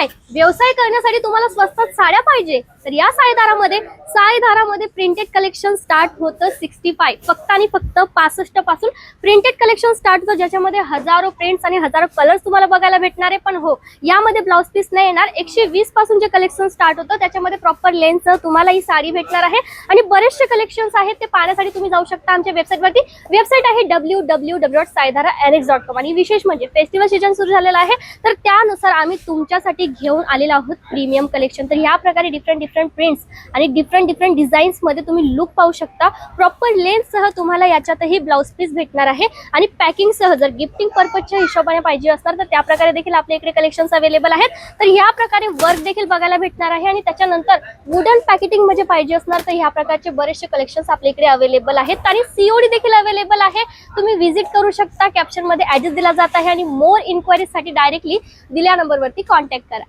काय व्यवसाय करण्यासाठी तुम्हाला स्वस्तात साड्या पाहिजे तर या साडीधारामध्ये प्रिंटेड कलेक्शन स्टार्ट होतं 65 फक्त आणि फक्त 65 पासून प्रिंटेड कलेक्शन स्टार्ट होतं, ज्याच्यामध्ये हजारो प्रिंट्स आणि हजारो कलर्स तुम्हाला बघायला भेटणार आहे। पण हो, यामध्ये ब्लाउज पीस नाही येणार। 120 पासून जे कलेक्शन स्टार्ट होतं त्याच्यामध्ये प्रॉपर लेंथचं तुम्हाला ही साडी भेटणार आहे आणि बरेचसे कलेक्शन्स आहेत ते पाहण्यासाठी तुम्ही जाऊ शकता आमच्या वेबसाईटवरती। वेबसाईट आहे www.saidhara.nx.com आणि विशेष म्हणजे फेस्टिवल सीजन सुरू झालेला आहे तर त्यानुसार आम्ही तुमच्यासाठी घेऊन आलेलो आहोत प्रीमियम कलेक्शन। तर या प्रकारे डिफरंट प्रिंट्स आणि डिफरंट डिझाईन्स मध्ये तुम्ही लुक पाहू शकता। प्रॉपर लेंथ सह तुम्हाला याच्यातही ब्लाउज पीस भेटणार आहे आणि पॅकिंग सह जर गिफ्टिंग पर्पजच्या हिशोबाने पाहिजे असणार तर त्या प्रकारे देखील आपल्या इकडे कलेक्शन्स अवेलेबल आहेत। तर या प्रकारे वर्क देखील बघायला भेटणार आहे आणि त्याच्यानंतर वुडन पॅकेटिंग मध्ये पाहिजे असणार तर ह्या प्रकारचे बरेचसे कलेक्शन्स आपल्या इकडे अवेलेबल आहेत आणि सीओडी देखील अवेलेबल आहे। तुम्ही व्हिजिट करू शकता। कॅप्शन मध्ये ऍड्रेस दिला जात आहे आणि मोर इन्क्वायरीज साठी डायरेक्टली दिलेल्या नंबरवरती कॉन्टॅक्ट करा।